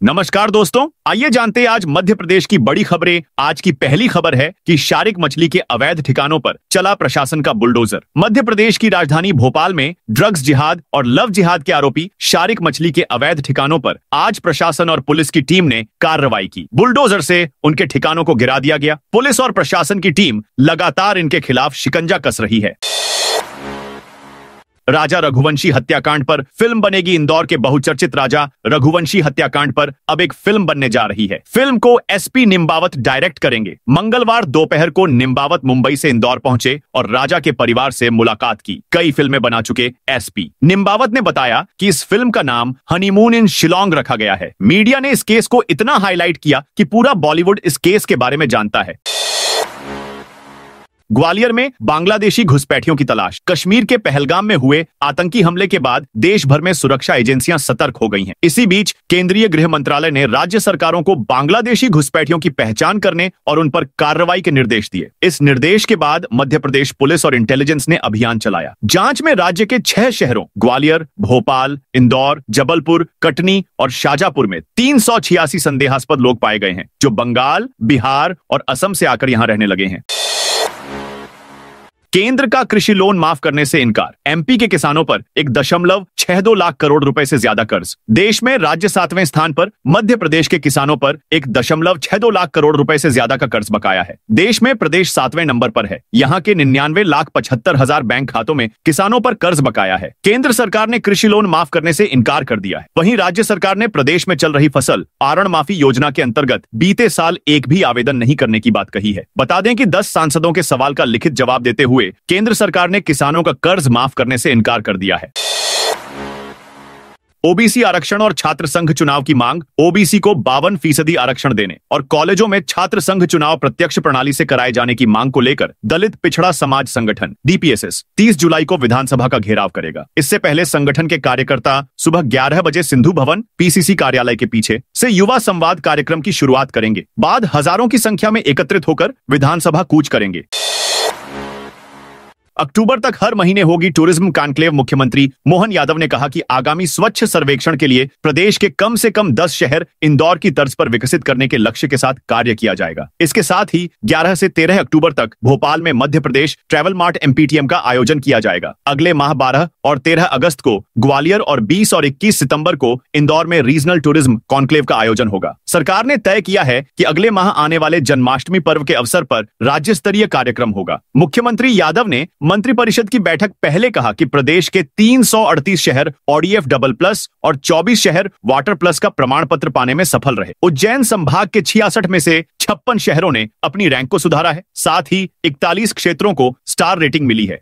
नमस्कार दोस्तों, आइए जानते हैं आज मध्य प्रदेश की बड़ी खबरें। आज की पहली खबर है कि शारिक मछली के अवैध ठिकानों पर चला प्रशासन का बुलडोजर। मध्य प्रदेश की राजधानी भोपाल में ड्रग्स जिहाद और लव जिहाद के आरोपी शारिक मछली के अवैध ठिकानों पर आज प्रशासन और पुलिस की टीम ने कार्रवाई की। बुलडोजर से उनके ठिकानों को गिरा दिया गया। पुलिस और प्रशासन की टीम लगातार इनके खिलाफ शिकंजा कस रही है। राजा रघुवंशी हत्याकांड पर फिल्म बनेगी। इंदौर के बहुचर्चित राजा रघुवंशी हत्याकांड पर अब एक फिल्म बनने जा रही है। फिल्म को एसपी निम्बावत डायरेक्ट करेंगे। मंगलवार दोपहर को निम्बावत मुंबई से इंदौर पहुंचे और राजा के परिवार से मुलाकात की। कई फिल्में बना चुके एसपी निम्बावत ने बताया कि इस फिल्म का नाम हनीमून इन शिलोंग रखा गया है। मीडिया ने इस केस को इतना हाईलाइट किया कि पूरा बॉलीवुड इस केस के बारे में जानता है। ग्वालियर में बांग्लादेशी घुसपैठियों की तलाश। कश्मीर के पहलगाम में हुए आतंकी हमले के बाद देश भर में सुरक्षा एजेंसियां सतर्क हो गई हैं। इसी बीच केंद्रीय गृह मंत्रालय ने राज्य सरकारों को बांग्लादेशी घुसपैठियों की पहचान करने और उन पर कार्रवाई के निर्देश दिए। इस निर्देश के बाद मध्य प्रदेश पुलिस और इंटेलिजेंस ने अभियान चलाया। जांच में राज्य के 6 शहरों ग्वालियर, भोपाल, इंदौर, जबलपुर, कटनी और शाजापुर में 386 संदेहास्पद लोग पाए गए हैं, जो बंगाल, बिहार और असम से आकर यहां रहने लगे हैं। केंद्र का कृषि लोन माफ करने से इनकार। एमपी के किसानों पर 1.62 लाख करोड़ रुपए से ज्यादा कर्ज। देश में राज्य 7वें स्थान पर मध्य प्रदेश के किसानों पर 1.62 लाख करोड़ रुपए से ज्यादा का कर्ज बकाया है। देश में प्रदेश 7वें नंबर पर है। यहाँ के 99,75,000 बैंक खातों में किसानों पर कर्ज बकाया है। केंद्र सरकार ने कृषि लोन माफ करने से इनकार कर दिया है। वहीं राज्य सरकार ने प्रदेश में चल रही फसल आरण माफी योजना के अंतर्गत बीते साल एक भी आवेदन नहीं करने की बात कही है। बता दें कि 10 सांसदों के सवाल का लिखित जवाब देते हुए केंद्र सरकार ने किसानों का कर्ज माफ करने से इनकार कर दिया है। ओबीसी आरक्षण और छात्र संघ चुनाव की मांग। ओबीसी को 52% आरक्षण देने और कॉलेजों में छात्र संघ चुनाव प्रत्यक्ष प्रणाली से कराए जाने की मांग को लेकर दलित पिछड़ा समाज संगठन डीपीएसएस 30 जुलाई को विधानसभा का घेराव करेगा। इससे पहले संगठन के कार्यकर्ता सुबह 11 बजे सिंधु भवन पीसीसी कार्यालय के पीछे से युवा संवाद कार्यक्रम की शुरुआत करेंगे। बाद हजारों की संख्या में एकत्रित होकर विधानसभा कूच करेंगे। अक्टूबर तक हर महीने होगी टूरिज्म कॉन्क्लेव। मुख्यमंत्री मोहन यादव ने कहा कि आगामी स्वच्छ सर्वेक्षण के लिए प्रदेश के कम से कम 10 शहर इंदौर की तर्ज पर विकसित करने के लक्ष्य के साथ कार्य किया जाएगा। इसके साथ ही 11 से 13 अक्टूबर तक भोपाल में मध्य प्रदेश ट्रैवल मार्ट एमपीटीएम का आयोजन किया जाएगा। अगले माह 12 और 13 अगस्त को ग्वालियर और 20 और 21 सितंबर को इंदौर में रीजनल टूरिज्म कॉन्क्लेव का आयोजन होगा। सरकार ने तय किया है कि अगले माह आने वाले जन्माष्टमी पर्व के अवसर पर राज्य स्तरीय कार्यक्रम होगा। मुख्यमंत्री यादव ने मंत्रिपरिषद की बैठक पहले कहा कि प्रदेश के 338 शहर ओडीएफ डबल प्लस और 24 शहर वाटर प्लस का प्रमाण पत्र पाने में सफल रहे। उज्जैन संभाग के 66 में से 56 शहरों ने अपनी रैंक को सुधारा है। साथ ही 41 क्षेत्रों को स्टार रेटिंग मिली है।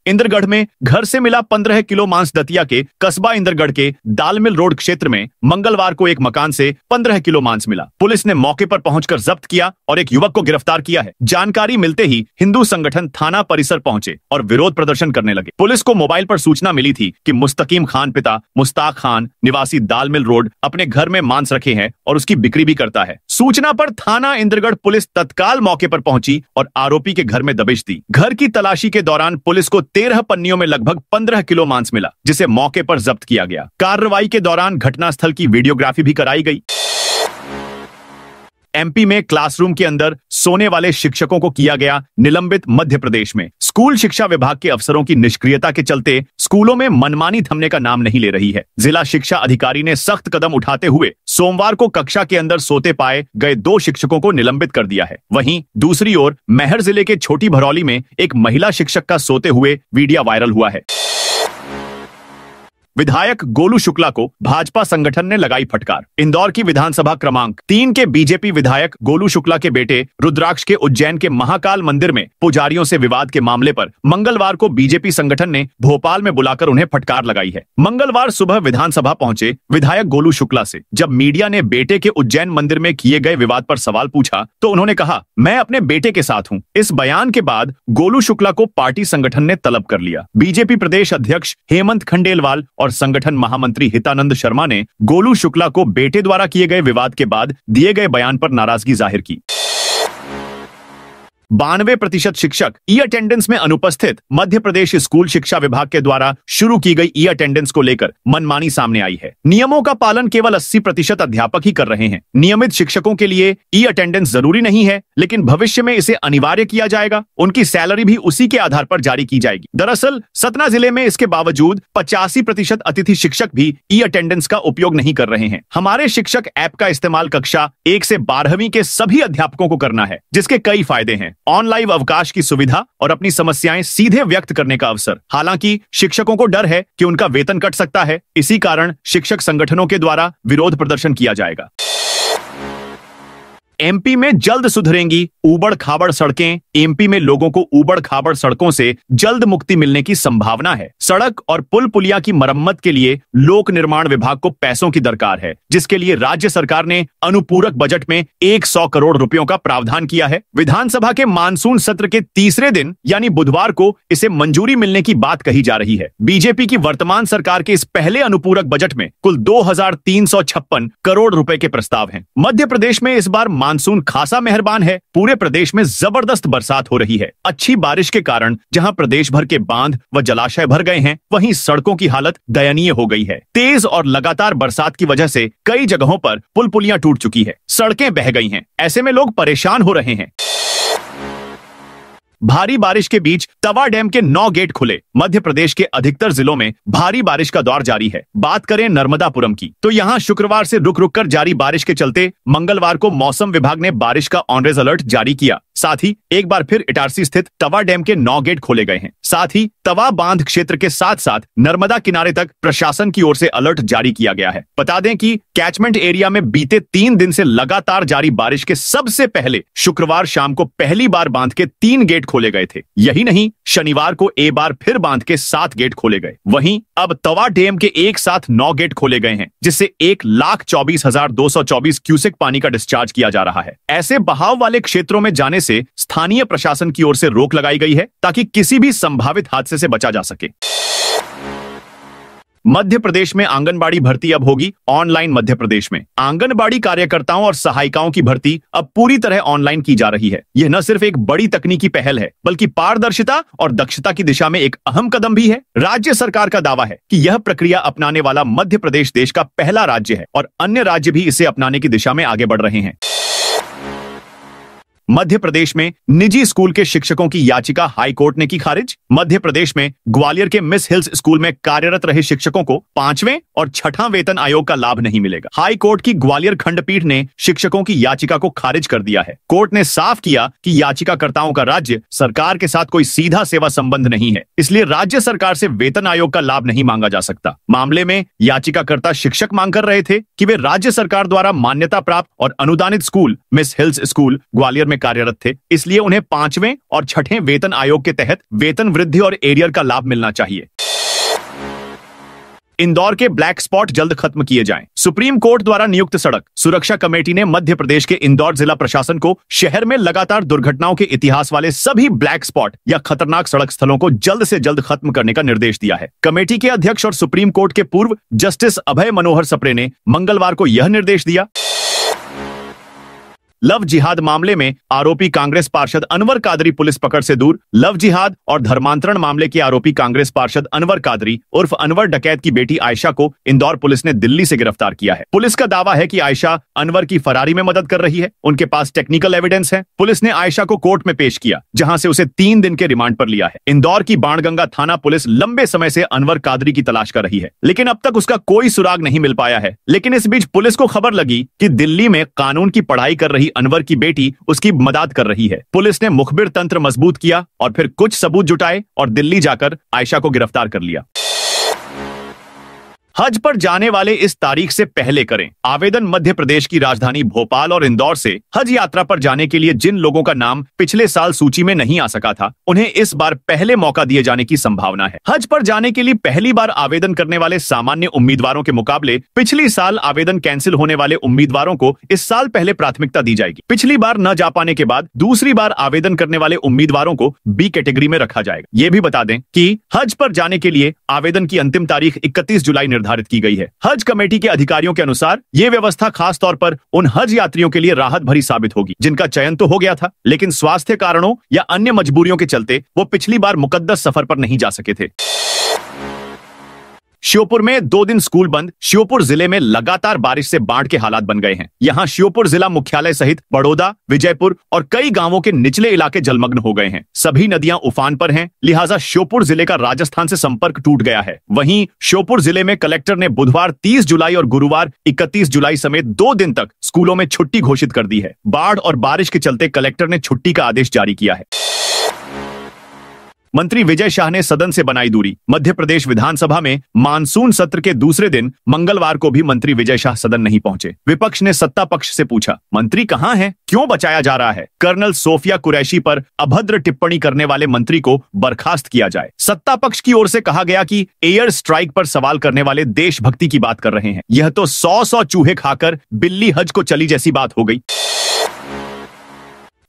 इंद्रगढ़ में घर से मिला 15 किलो मांस। दतिया के कस्बा इंद्रगढ़ के दालमिल रोड क्षेत्र में मंगलवार को एक मकान से 15 किलो मांस मिला। पुलिस ने मौके पर पहुंचकर जब्त किया और एक युवक को गिरफ्तार किया है। जानकारी मिलते ही हिंदू संगठन थाना परिसर पहुंचे और विरोध प्रदर्शन करने लगे। पुलिस को मोबाइल पर सूचना मिली थी कि मुस्तकीम खान पिता मुस्ताक खान निवासी दालमिल रोड अपने घर में मांस रखे हैं और उसकी बिक्री भी करता है। सूचना पर थाना इंद्रगढ़ पुलिस तत्काल मौके पर पहुंची और आरोपी के घर में दबिश दी। घर की तलाशी के दौरान पुलिस को 13 पन्नियों में लगभग 15 किलो मांस मिला, जिसे मौके पर जब्त किया गया। कार्रवाई के दौरान घटनास्थल की वीडियोग्राफी भी कराई गई। एमपी में क्लासरूम के अंदर सोने वाले शिक्षकों को किया गया निलंबित। मध्य प्रदेश में स्कूल शिक्षा विभाग के अफसरों की निष्क्रियता के चलते स्कूलों में मनमानी थमने का नाम नहीं ले रही है। जिला शिक्षा अधिकारी ने सख्त कदम उठाते हुए सोमवार को कक्षा के अंदर सोते पाए गए 2 शिक्षकों को निलंबित कर दिया है। वहीं दूसरी ओर मैहर जिले के छोटी भरौली में एक महिला शिक्षक का सोते हुए वीडियो वायरल हुआ है। विधायक गोलू शुक्ला को भाजपा संगठन ने लगाई फटकार। इंदौर की विधानसभा क्रमांक 3 के बीजेपी विधायक गोलू शुक्ला के बेटे रुद्राक्ष के उज्जैन के महाकाल मंदिर में पुजारियों से विवाद के मामले पर मंगलवार को बीजेपी संगठन ने भोपाल में बुलाकर उन्हें फटकार लगाई है। मंगलवार सुबह विधानसभा पहुंचे विधायक गोलू शुक्ला से जब मीडिया ने बेटे के उज्जैन मंदिर में किए गए विवाद पर सवाल पूछा तो उन्होंने कहा, मैं अपने बेटे के साथ हूं। इस बयान के बाद गोलू शुक्ला को पार्टी संगठन ने तलब कर लिया। बीजेपी प्रदेश अध्यक्ष हेमंत खंडेलवाल और संगठन महामंत्री हितानंद शर्मा ने गोलू शुक्ला को बेटे द्वारा किए गए विवाद के बाद दिए गए बयान पर नाराजगी जाहिर की। 92% शिक्षक ई अटेंडेंस में अनुपस्थित। मध्य प्रदेश स्कूल शिक्षा विभाग के द्वारा शुरू की गई ई अटेंडेंस को लेकर मनमानी सामने आई है। नियमों का पालन केवल 80% अध्यापक ही कर रहे हैं। नियमित शिक्षकों के लिए ई अटेंडेंस जरूरी नहीं है, लेकिन भविष्य में इसे अनिवार्य किया जाएगा। उनकी सैलरी भी उसी के आधार पर जारी की जाएगी। दरअसल सतना जिले में इसके बावजूद 85% अतिथि शिक्षक भी ई अटेंडेंस का उपयोग नहीं कर रहे हैं। हमारे शिक्षक ऐप का इस्तेमाल कक्षा 1 से 12वीं के सभी अध्यापकों को करना है, जिसके कई फायदे हैं। ऑनलाइन अवकाश की सुविधा और अपनी समस्याएं सीधे व्यक्त करने का अवसर। हालांकि शिक्षकों को डर है कि उनका वेतन कट सकता है, इसी कारण शिक्षक संगठनों के द्वारा विरोध प्रदर्शन किया जाएगा। एमपी में जल्द सुधरेंगी ऊबड़ खाबड़ सड़कें। एमपी में लोगों को ऊबड़ खाबड़ सड़कों से जल्द मुक्ति मिलने की संभावना है। सड़क और पुल पुलिया की मरम्मत के लिए लोक निर्माण विभाग को पैसों की दरकार है, जिसके लिए राज्य सरकार ने अनुपूरक बजट में 100 करोड़ रुपयों का प्रावधान किया है। विधानसभा के मानसून सत्र के तीसरे दिन यानी बुधवार को इसे मंजूरी मिलने की बात कही जा रही है। बीजेपी की वर्तमान सरकार के इस पहले अनुपूरक बजट में कुल 2356 करोड़ रुपए के प्रस्ताव हैं। मध्य प्रदेश में इस बार मानसून खासा मेहरबान है। पूरे प्रदेश में जबरदस्त बरसात हो रही है। अच्छी बारिश के कारण जहां प्रदेश भर के बांध व जलाशय भर गए हैं, वहीं सड़कों की हालत दयनीय हो गई है। तेज और लगातार बरसात की वजह से कई जगहों पर पुल पुलियां टूट चुकी है, सड़कें बह गई हैं। ऐसे में लोग परेशान हो रहे हैं। भारी बारिश के बीच तवा डैम के 9 गेट खुले। मध्य प्रदेश के अधिकतर जिलों में भारी बारिश का दौर जारी है। बात करें नर्मदापुरम की, तो यहां शुक्रवार से रुक रुक कर जारी बारिश के चलते मंगलवार को मौसम विभाग ने बारिश का ऑरेंज अलर्ट जारी किया। साथ ही एक बार फिर इटारसी स्थित तवा डैम के 9 गेट खोले गए हैं। साथ ही तवा बांध क्षेत्र के साथ साथ नर्मदा किनारे तक प्रशासन की ओर से अलर्ट जारी किया गया है। बता दें कि कैचमेंट एरिया में बीते 3 दिन से लगातार जारी बारिश के सबसे पहले शुक्रवार शाम को पहली बार बांध के 3 गेट खोले गए थे। यही नहीं, शनिवार को एक बार फिर बांध के 7 गेट खोले गए। वहीं अब तवा डैम के एक साथ 9 गेट खोले गए हैं, जिससे 1,24,224 क्यूसेक पानी का डिस्चार्ज किया जा रहा है। ऐसे बहाव वाले क्षेत्रों में जाने से स्थानीय प्रशासन की ओर से रोक लगाई गई है, ताकि किसी भी संभावित हादसे से बचा जा सके। मध्य प्रदेश में आंगनबाड़ी भर्ती अब होगी ऑनलाइन। मध्य प्रदेश में आंगनबाड़ी कार्यकर्ताओं और सहायिकाओं की भर्ती अब पूरी तरह ऑनलाइन की जा रही है। यह न सिर्फ एक बड़ी तकनीकी पहल है, बल्कि पारदर्शिता और दक्षता की दिशा में एक अहम कदम भी है। राज्य सरकार का दावा है कि यह प्रक्रिया अपनाने वाला मध्य प्रदेश देश का पहला राज्य है और अन्य राज्य भी इसे अपनाने की दिशा में आगे बढ़ रहे हैं। मध्य प्रदेश में निजी स्कूल के शिक्षकों की याचिका हाई कोर्ट ने की खारिज। मध्य प्रदेश में ग्वालियर के मिस हिल्स स्कूल में कार्यरत रहे शिक्षकों को 5वें और 6वां वेतन आयोग का लाभ नहीं मिलेगा। हाई कोर्ट की ग्वालियर खंडपीठ ने शिक्षकों की याचिका को खारिज कर दिया है। कोर्ट ने साफ किया कि याचिकाकर्ताओं का राज्य सरकार के साथ कोई सीधा सेवा संबंध नहीं है, इसलिए राज्य सरकार से वेतन आयोग का लाभ नहीं मांगा जा सकता। मामले में याचिकाकर्ता शिक्षक मांग कर रहे थे कि वे राज्य सरकार द्वारा मान्यता प्राप्त और अनुदानित school miss hills school Gwalior में कार्यरत थे, इसलिए उन्हें 5वें और 6ठे वेतन आयोग के तहत वेतन वृद्धि और एरियर का लाभ मिलना चाहिए। इंदौर के ब्लैक स्पॉट जल्द खत्म किए जाएं। सुप्रीम कोर्ट द्वारा नियुक्त सड़क सुरक्षा कमेटी ने मध्य प्रदेश के इंदौर जिला प्रशासन को शहर में लगातार दुर्घटनाओं के इतिहास वाले सभी ब्लैक स्पॉट या खतरनाक सड़क स्थलों को जल्द से जल्द खत्म करने का निर्देश दिया है। कमेटी के अध्यक्ष और सुप्रीम कोर्ट के पूर्व जस्टिस अभय मनोहर सप्रे ने मंगलवार को यह निर्देश दिया। लव जिहाद मामले में आरोपी कांग्रेस पार्षद अनवर कादरी पुलिस पकड़ से दूर। लव जिहाद और धर्मांतरण मामले के आरोपी कांग्रेस पार्षद अनवर कादरी उर्फ अनवर डकैत की बेटी आयशा को इंदौर पुलिस ने दिल्ली से गिरफ्तार किया है। पुलिस का दावा है कि आयशा अनवर की फरारी में मदद कर रही है। उनके पास टेक्निकल एविडेंस है। पुलिस ने आयशा को कोर्ट में पेश किया, जहां से उसे 3 दिन के रिमांड पर लिया है। इंदौर की बाणगंगा थाना पुलिस लंबे समय से अनवर कादरी की तलाश कर रही है, लेकिन अब तक उसका कोई सुराग नहीं मिल पाया है। लेकिन इस बीच पुलिस को खबर लगी कि दिल्ली में कानून की पढ़ाई कर रही अनवर की बेटी उसकी मदद कर रही है। पुलिस ने मुखबिर तंत्र मजबूत किया और फिर कुछ सबूत जुटाए और दिल्ली जाकर आयशा को गिरफ्तार कर लिया। हज पर जाने वाले इस तारीख से पहले करें आवेदन। मध्य प्रदेश की राजधानी भोपाल और इंदौर से हज यात्रा पर जाने के लिए जिन लोगों का नाम पिछले साल सूची में नहीं आ सका था, उन्हें इस बार पहले मौका दिए जाने की संभावना है। हज पर जाने के लिए पहली बार आवेदन करने वाले सामान्य उम्मीदवारों के मुकाबले पिछली साल आवेदन कैंसिल होने वाले उम्मीदवारों को इस साल पहले प्राथमिकता दी जाएगी। पिछली बार न जा पाने के बाद दूसरी बार आवेदन करने वाले उम्मीदवारों को बी कैटेगरी में रखा जाएगा। ये भी बता दें कि हज पर जाने के लिए आवेदन की अंतिम तारीख 31 जुलाई निर्धारित आधारित की गई है। हज कमेटी के अधिकारियों के अनुसार ये व्यवस्था खास तौर पर उन हज यात्रियों के लिए राहत भरी साबित होगी जिनका चयन तो हो गया था, लेकिन स्वास्थ्य कारणों या अन्य मजबूरियों के चलते वो पिछली बार मुकद्दस सफर पर नहीं जा सके थे। श्योपुर में 2 दिन स्कूल बंद। श्योपुर जिले में लगातार बारिश से बाढ़ के हालात बन गए हैं। यहां श्योपुर जिला मुख्यालय सहित बड़ौदा, विजयपुर और कई गांवों के निचले इलाके जलमग्न हो गए हैं। सभी नदियां उफान पर हैं, लिहाजा श्योपुर जिले का राजस्थान से संपर्क टूट गया है। वहीं श्योपुर जिले में कलेक्टर ने बुधवार 30 जुलाई और गुरुवार 31 जुलाई समेत 2 दिन तक स्कूलों में छुट्टी घोषित कर दी है। बाढ़ और बारिश के चलते कलेक्टर ने छुट्टी का आदेश जारी किया है। मंत्री विजय शाह ने सदन से बनाई दूरी। मध्य प्रदेश विधानसभा में मानसून सत्र के दूसरे दिन मंगलवार को भी मंत्री विजय शाह सदन नहीं पहुंचे। विपक्ष ने सत्ता पक्ष से पूछा, मंत्री कहां हैं? क्यों बचाया जा रहा है? कर्नल सोफिया कुरैशी पर अभद्र टिप्पणी करने वाले मंत्री को बर्खास्त किया जाए। सत्ता पक्ष की ओर से कहा गया कि एयर स्ट्राइक पर सवाल करने वाले देशभक्ति की बात कर रहे हैं। यह तो 100 चूहे खाकर बिल्ली हज को चली जैसी बात हो गई।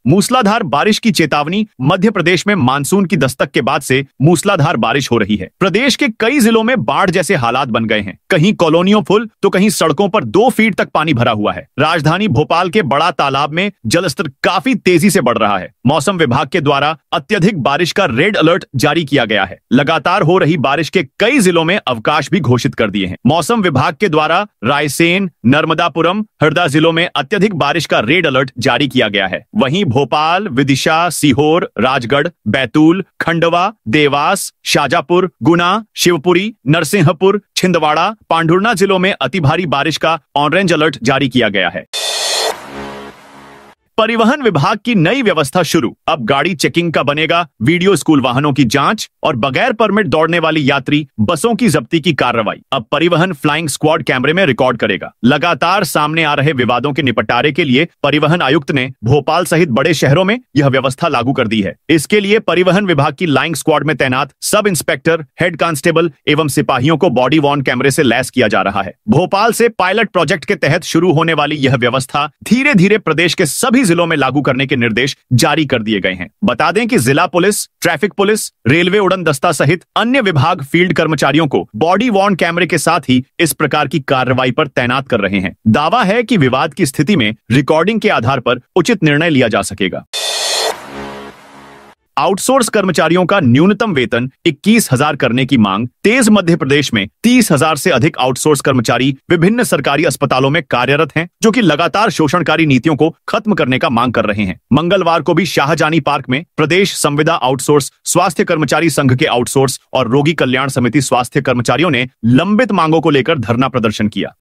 मूसलाधार बारिश की चेतावनी। मध्य प्रदेश में मानसून की दस्तक के बाद से मूसलाधार बारिश हो रही है। प्रदेश के कई जिलों में बाढ़ जैसे हालात बन गए हैं। कहीं कॉलोनियों फुल तो कहीं सड़कों पर 2 फीट तक पानी भरा हुआ है। राजधानी भोपाल के बड़ा तालाब में जलस्तर काफी तेजी से बढ़ रहा है। मौसम विभाग के द्वारा अत्यधिक बारिश का रेड अलर्ट जारी किया गया है। लगातार हो रही बारिश के कई जिलों में अवकाश भी घोषित कर दिए हैं। मौसम विभाग के द्वारा रायसेन, नर्मदापुरम, हरदा जिलों में अत्यधिक बारिश का रेड अलर्ट जारी किया गया है। वहीं भोपाल, विदिशा, सीहोर, राजगढ़, बैतूल, खंडवा, देवास, शाजापुर, गुना, शिवपुरी, नरसिंहपुर, छिंदवाड़ा, पांढुर्णा जिलों में अति भारी बारिश का ऑरेंज अलर्ट जारी किया गया है। परिवहन विभाग की नई व्यवस्था शुरू। अब गाड़ी चेकिंग का बनेगा वीडियो स्कूल वाहनों की जांच और बगैर परमिट दौड़ने वाली यात्री बसों की जब्ती की कार्रवाई अब परिवहन फ्लाइंग स्क्वाड कैमरे में रिकॉर्ड करेगा। लगातार सामने आ रहे विवादों के निपटारे के लिए परिवहन आयुक्त ने भोपाल सहित बड़े शहरों में यह व्यवस्था लागू कर दी है। इसके लिए परिवहन विभाग की फ्लाइंग स्क्वाड में तैनात सब इंस्पेक्टर, हेड कांस्टेबल एवं सिपाहियों को बॉडी वॉर्न कैमरे से लैस किया जा रहा है। भोपाल से पायलट प्रोजेक्ट के तहत शुरू होने वाली यह व्यवस्था धीरे धीरे प्रदेश के सभी जिलों में लागू करने के निर्देश जारी कर दिए गए हैं। बता दें कि जिला पुलिस, ट्रैफिक पुलिस, रेलवे उड़न दस्ता सहित अन्य विभाग फील्ड कर्मचारियों को बॉडी वॉर्न कैमरे के साथ ही इस प्रकार की कार्रवाई पर तैनात कर रहे हैं। दावा है कि विवाद की स्थिति में रिकॉर्डिंग के आधार पर उचित निर्णय लिया जा सकेगा। आउटसोर्स कर्मचारियों का न्यूनतम वेतन 21,000 करने की मांग तेज। मध्य प्रदेश में 30,000 से अधिक आउटसोर्स कर्मचारी विभिन्न सरकारी अस्पतालों में कार्यरत हैं, जो कि लगातार शोषणकारी नीतियों को खत्म करने का मांग कर रहे हैं। मंगलवार को भी शाहजानी पार्क में प्रदेश संविदा आउटसोर्स स्वास्थ्य कर्मचारी संघ के आउटसोर्स और रोगी कल्याण समिति स्वास्थ्य कर्मचारियों ने लंबित मांगों को लेकर धरना प्रदर्शन किया।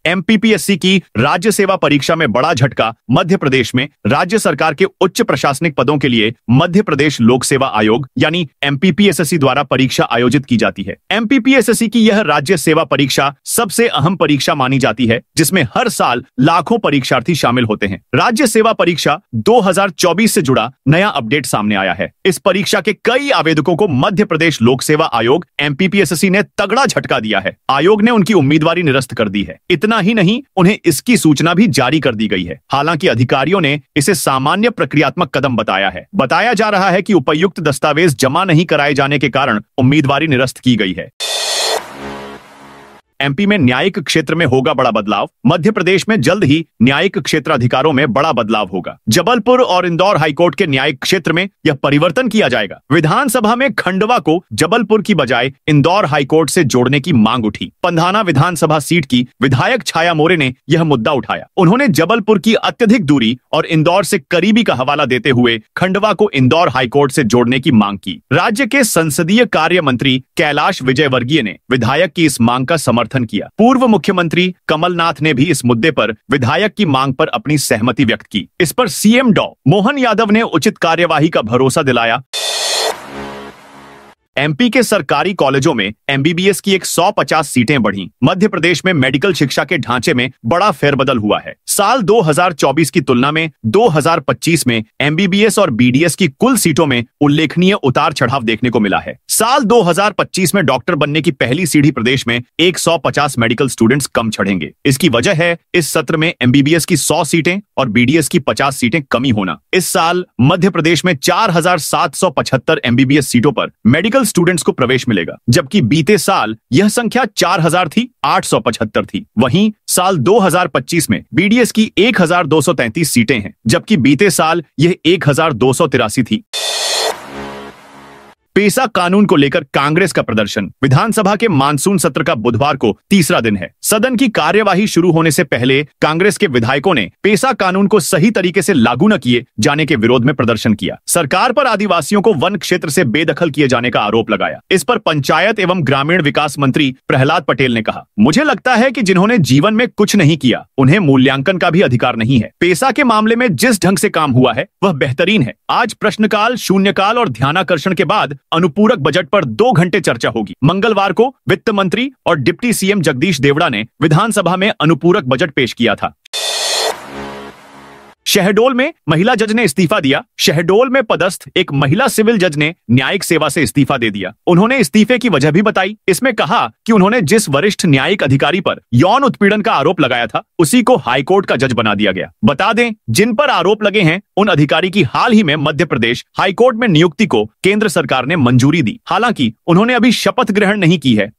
एमपीपीएससी की राज्य सेवा परीक्षा में बड़ा झटका। मध्य प्रदेश में राज्य सरकार के उच्च प्रशासनिक पदों के लिए मध्य प्रदेश लोक सेवा आयोग यानी एमपीपीएससी द्वारा परीक्षा आयोजित की जाती है। एमपीपीएससी की यह राज्य सेवा परीक्षा सबसे अहम परीक्षा मानी जाती है, जिसमें हर साल लाखों परीक्षार्थी शामिल होते हैं। राज्य सेवा परीक्षा 2024 से जुड़ा नया अपडेट सामने आया है। इस परीक्षा के कई आवेदकों को मध्य प्रदेश लोक सेवा आयोग एमपीपीएससी ने तगड़ा झटका दिया है। आयोग ने उनकी उम्मीदवारी निरस्त कर दी है। इतना ही नहीं, उन्हें इसकी सूचना भी जारी कर दी गई है। हालांकि अधिकारियों ने इसे सामान्य प्रक्रियात्मक कदम बताया है। बताया जा रहा है कि उपयुक्त दस्तावेज जमा नहीं कराए जाने के कारण उम्मीदवारी निरस्त की गई है। एमपी में न्यायिक क्षेत्र में होगा बड़ा बदलाव। मध्य प्रदेश में जल्द ही न्यायिक क्षेत्र अधिकारों में बड़ा बदलाव होगा। जबलपुर और इंदौर हाईकोर्ट के न्यायिक क्षेत्र में यह परिवर्तन किया जाएगा। विधानसभा में खंडवा को जबलपुर की बजाय इंदौर हाईकोर्ट से जोड़ने की मांग उठी। पंधाना विधानसभा सीट की विधायक छाया मोरे ने यह मुद्दा उठाया। उन्होंने जबलपुर की अत्यधिक दूरी और इंदौर से करीबी का हवाला देते हुए खंडवा को इंदौर हाईकोर्ट से जोड़ने की मांग की। राज्य के संसदीय कार्य मंत्री कैलाश विजयवर्गीय ने विधायक की इस मांग का समर्थन किया। पूर्व मुख्यमंत्री कमलनाथ ने भी इस मुद्दे पर विधायक की मांग पर अपनी सहमति व्यक्त की। इस पर सीएम डॉ मोहन यादव ने उचित कार्यवाही का भरोसा दिलाया। एमपी के सरकारी कॉलेजों में एमबीबीएस की 150 सीटें बढ़ी। मध्य प्रदेश में मेडिकल शिक्षा के ढांचे में बड़ा फेरबदल हुआ है। साल 2024 की तुलना में 2025 में एमबीबीएस और बीडीएस की कुल सीटों में उल्लेखनीय उतार चढ़ाव देखने को मिला है। साल 2025 में डॉक्टर बनने की पहली सीढ़ी प्रदेश में 150 मेडिकल स्टूडेंट्स कम चढ़ेंगे। इसकी वजह है इस सत्र में एमबीबीएस की 100 सीटें और बीडीएस की 50 सीटें कमी होना। इस साल मध्य प्रदेश में 4,775 एमबीबीएस सीटों पर मेडिकल मेडिकल स्टूडेंट्स को प्रवेश मिलेगा, जबकि बीते साल यह संख्या 4000 थी, 875 थी। वहीं साल 2025 में बीडीएस की 1233 सीटें हैं, जबकि बीते साल यह 1283 थी। पेसा कानून को लेकर कांग्रेस का प्रदर्शन। विधानसभा के मानसून सत्र का बुधवार को तीसरा दिन है। सदन की कार्यवाही शुरू होने से पहले कांग्रेस के विधायकों ने पेसा कानून को सही तरीके से लागू न किए जाने के विरोध में प्रदर्शन किया। सरकार पर आदिवासियों को वन क्षेत्र से बेदखल किए जाने का आरोप लगाया। इस पर पंचायत एवं ग्रामीण विकास मंत्री प्रहलाद पटेल ने कहा, मुझे लगता है कि जिन्होंने जीवन में कुछ नहीं किया उन्हें मूल्यांकन का भी अधिकार नहीं है। पेसा के मामले में जिस ढंग से काम हुआ है वह बेहतरीन है। आज प्रश्नकाल, शून्यकाल और ध्यानाकर्षण के बाद अनुपूरक बजट पर 2 घंटे चर्चा होगी। मंगलवार को वित्त मंत्री और डिप्टी सीएम जगदीश देवड़ा ने विधानसभा में अनुपूरक बजट पेश किया था। शहडोल में महिला जज ने इस्तीफा दिया। शहडोल में पदस्थ एक महिला सिविल जज ने न्यायिक सेवा से इस्तीफा दे दिया। उन्होंने इस्तीफे की वजह भी बताई। इसमें कहा कि उन्होंने जिस वरिष्ठ न्यायिक अधिकारी पर यौन उत्पीड़न का आरोप लगाया था उसी को हाईकोर्ट का जज बना दिया गया। बता दें, जिन पर आरोप लगे हैं उन अधिकारी की हाल ही में मध्य प्रदेश हाईकोर्ट में नियुक्ति को केंद्र सरकार ने मंजूरी दी। हालांकि उन्होंने अभी शपथ ग्रहण नहीं की है।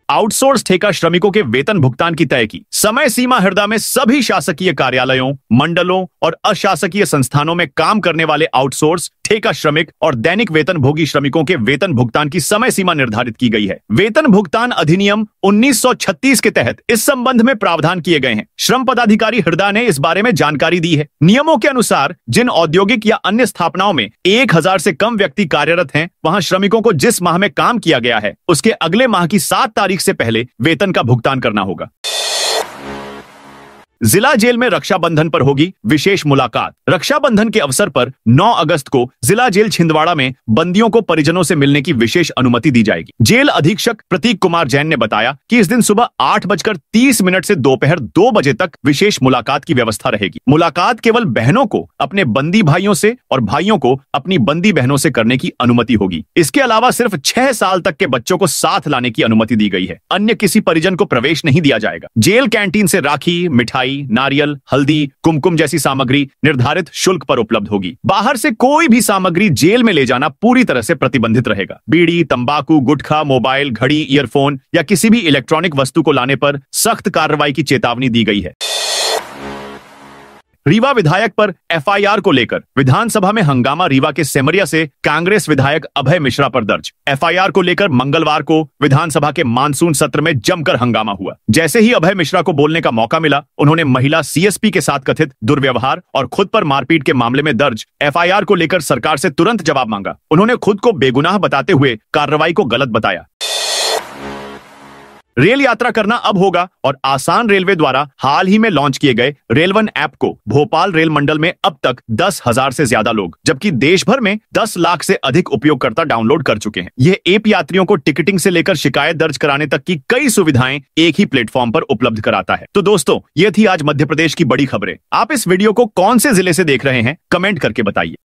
आउटसोर्स ठेका श्रमिकों के वेतन भुगतान की तय की। समय सीमा हृदय में सभी शासकीय कार्यालयों, मंडलों और अशासकीय संस्थानों में काम करने वाले आउटसोर्स ठेका श्रमिक और दैनिक वेतन भोगी श्रमिकों के वेतन भुगतान की समय सीमा निर्धारित की गई है। वेतन भुगतान अधिनियम 1936 के तहत इस संबंध में प्रावधान किए गए हैं। श्रम पदाधिकारी हृदय ने इस बारे में जानकारी दी है। नियमों के अनुसार जिन औद्योगिक या अन्य स्थापनाओं में 1000 से कम व्यक्ति कार्यरत हैं, वहां श्रमिकों को जिस माह में काम किया गया है उसके अगले माह की 7 तारीख से पहले वेतन का भुगतान करना होगा। जिला जेल में रक्षाबंधन पर होगी विशेष मुलाकात। रक्षाबंधन के अवसर पर 9 अगस्त को जिला जेल छिंदवाड़ा में बंदियों को परिजनों से मिलने की विशेष अनुमति दी जाएगी। जेल अधीक्षक प्रतीक कुमार जैन ने बताया कि इस दिन सुबह 8:30 से दोपहर 2 बजे तक विशेष मुलाकात की व्यवस्था रहेगी। मुलाकात केवल बहनों को अपने बंदी भाइयों से और भाइयों को अपनी बंदी बहनों से करने की अनुमति होगी। इसके अलावा सिर्फ 6 साल तक के बच्चों को साथ लाने की अनुमति दी गई है। अन्य किसी परिजन को प्रवेश नहीं दिया जाएगा। जेल कैंटीन से राखी, मिठाई, नारियल, हल्दी, कुमकुम जैसी सामग्री निर्धारित शुल्क पर उपलब्ध होगी। बाहर से कोई भी सामग्री जेल में ले जाना पूरी तरह से प्रतिबंधित रहेगा। बीड़ी, तंबाकू, गुटखा, मोबाइल, घड़ी, ईयरफोन या किसी भी इलेक्ट्रॉनिक वस्तु को लाने पर सख्त कार्रवाई की चेतावनी दी गई है। रीवा विधायक पर एफआईआर को लेकर विधानसभा में हंगामा। रीवा के सेमरिया से कांग्रेस विधायक अभय मिश्रा पर दर्ज। एफआईआर को लेकर मंगलवार को विधानसभा के मानसून सत्र में जमकर हंगामा हुआ। जैसे ही अभय मिश्रा को बोलने का मौका मिला, उन्होंने महिला सीएसपी के साथ कथित दुर्व्यवहार और खुद पर मारपीट के मामले में दर्ज एफआईआर को लेकर सरकार से तुरंत जवाब मांगा। उन्होंने खुद को बेगुनाह बताते हुए कार्रवाई को गलत बताया। रेल यात्रा करना अब होगा और आसान रेलवे द्वारा हाल ही में लॉन्च किए गए रेलवन ऐप को भोपाल रेल मंडल में अब तक 10,000 से ज्यादा लोग, जबकि देश भर में 10 लाख से अधिक उपयोगकर्ता डाउनलोड कर चुके हैं। यह ऐप यात्रियों को टिकटिंग से लेकर शिकायत दर्ज कराने तक की कई सुविधाएं एक ही प्लेटफॉर्म पर उपलब्ध कराता है। तो दोस्तों, ये थी आज मध्य प्रदेश की बड़ी खबरें। आप इस वीडियो को कौन से जिले से देख रहे हैं, कमेंट करके बताइए।